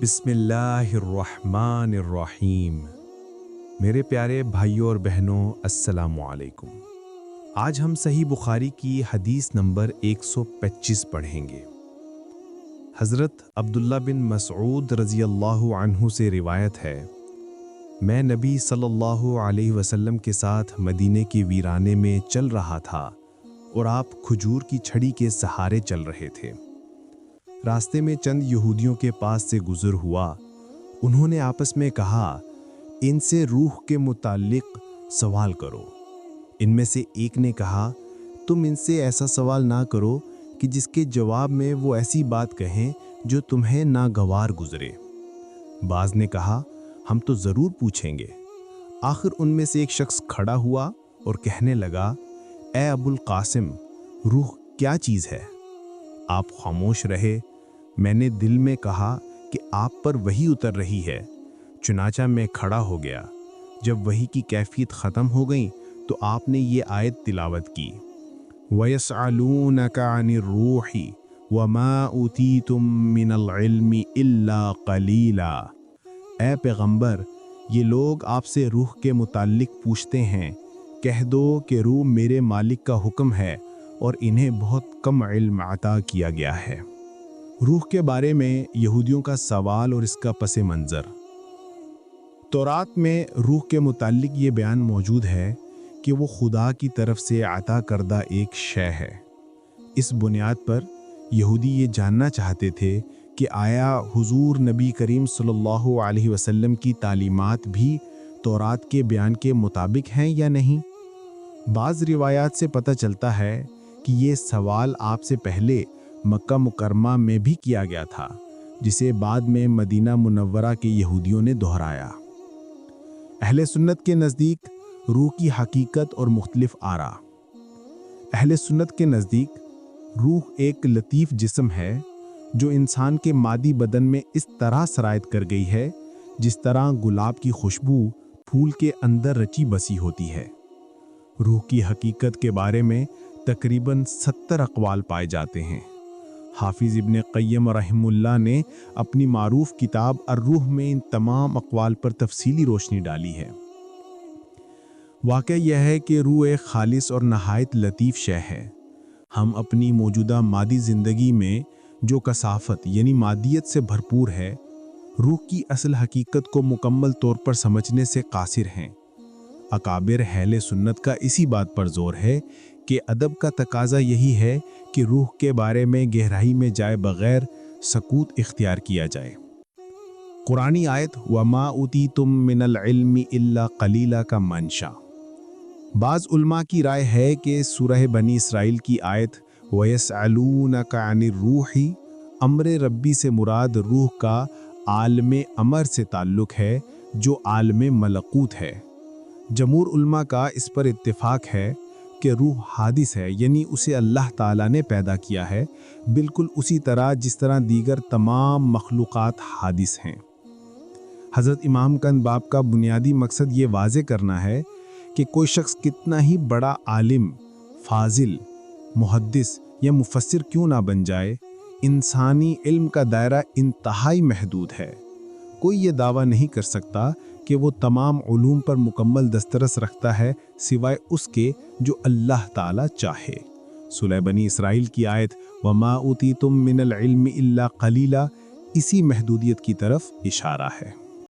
بسم اللہ الرحمن الرحیم۔ میرے پیارے بھائیوں اور بہنوں، السلام علیکم۔ آج ہم صحیح بخاری کی حدیث نمبر 125 پڑھیں گے۔ حضرت عبداللہ بن مسعود رضی اللہ عنہ سے روایت ہے، میں نبی صلی اللہ علیہ وسلم کے ساتھ مدینے کے ویرانے میں چل رہا تھا اور آپ کھجور کی چھڑی کے سہارے چل رہے تھے۔ راستے میں چند یہودیوں کے پاس سے گزر ہوا۔ انہوں نے آپس میں کہا، ان سے روح کے متعلق سوال کرو۔ ان میں سے ایک نے کہا، تم ان سے ایسا سوال نہ کرو کہ جس کے جواب میں وہ ایسی بات کہیں جو تمہیں ناگوار گزرے۔ بعض نے کہا، ہم تو ضرور پوچھیں گے۔ آخر ان میں سے ایک شخص کھڑا ہوا اور کہنے لگا، اے ابو القاسم، روح کیا چیز ہے؟ آپ خاموش رہے۔ میں نے دل میں کہا کہ آپ پر وحی اتر رہی ہے، چنانچہ میں کھڑا ہو گیا۔ جب وحی کی کیفیت ختم ہو گئی تو آپ نے یہ آیت تلاوت کی، وَيَسْأَلُونَكَ عَنِ الرُّوحِ وَمَا أُوتِيتُم مِّنَ الْعِلْمِ إِلَّا قَلِيلًا۔ اے پیغمبر، یہ لوگ آپ سے روح کے متعلق پوچھتے ہیں، کہہ دو کہ روح میرے مالک کا حکم ہے اور انہیں بہت کم علم عطا کیا گیا ہے۔ روح کے بارے میں یہودیوں کا سوال اور اس کا پس منظر۔ تورات میں روح کے متعلق یہ بیان موجود ہے کہ وہ خدا کی طرف سے عطا کردہ ایک شے ہے۔ اس بنیاد پر یہودی یہ جاننا چاہتے تھے کہ آیا حضور نبی کریم صلی اللہ علیہ وسلم کی تعلیمات بھی تورات کے بیان کے مطابق ہیں یا نہیں۔ بعض روایات سے پتہ چلتا ہے کہ یہ سوال آپ سے پہلے مکہ مکرمہ میں بھی کیا گیا تھا، جسے بعد میں مدینہ منورہ کے یہودیوں نے دہرایا۔ اہل سنت کے نزدیک روح کی حقیقت اور مختلف آراء۔ اہل سنت کے نزدیک روح ایک لطیف جسم ہے جو انسان کے مادی بدن میں اس طرح سرایت کر گئی ہے جس طرح گلاب کی خوشبو پھول کے اندر رچی بسی ہوتی ہے۔ روح کی حقیقت کے بارے میں تقریباً 70 اقوال پائے جاتے ہیں۔ حافظ ابن قیم رحمہ اللہ نے اپنی معروف کتاب الروح میں ان تمام اقوال پر تفصیلی روشنی ڈالی ہے۔ واقعہ یہ ہے کہ روح ایک خالص اور نہایت لطیف شے ہے۔ ہم اپنی موجودہ مادی زندگی میں جو کثافت یعنی مادیت سے بھرپور ہے، روح کی اصل حقیقت کو مکمل طور پر سمجھنے سے قاصر ہیں۔ اکابر اہل سنت کا اسی بات پر زور ہے کہ ادب کا تقاضا یہی ہے کہ روح کے بارے میں گہرائی میں جائے بغیر سکوت اختیار کیا جائے۔ قرآنی آیت وَمَا أُوتِيتُم مِّنَ الْعِلْمِ إِلَّا قَلِيلًا کا منشا۔ بعض علماء کی رائے ہے کہ سورہ بنی اسرائیل کی آیت وَيَسْأَلُونَكَ عَنِ الرُّوحِ امر ربی سے مراد روح کا عالم امر سے تعلق ہے جو عالم ملکوت ہے۔ جمہور علماء کا اس پر اتفاق ہے کہ روح حادث ہے، یعنی اسے اللہ تعالیٰ نے پیدا کیا ہے، بالکل اسی طرح جس طرح دیگر تمام مخلوقات حادث ہیں۔ حضرت امام کا باب کا بنیادی مقصد یہ واضح کرنا ہے کہ کوئی شخص کتنا ہی بڑا عالم، فاضل، محدث یا مفسر کیوں نہ بن جائے، انسانی علم کا دائرہ انتہائی محدود ہے۔ کوئی یہ دعویٰ نہیں کر سکتا کہ وہ تمام علوم پر مکمل دسترس رکھتا ہے سوائے اس کے جو اللہ تعالیٰ چاہے۔ سورہ بنی اسرائیل کی آیت وَمَا أُوتِيتُم مِّنَ الْعِلْمِ إِلَّا قَلِيلًا اسی محدودیت کی طرف اشارہ ہے۔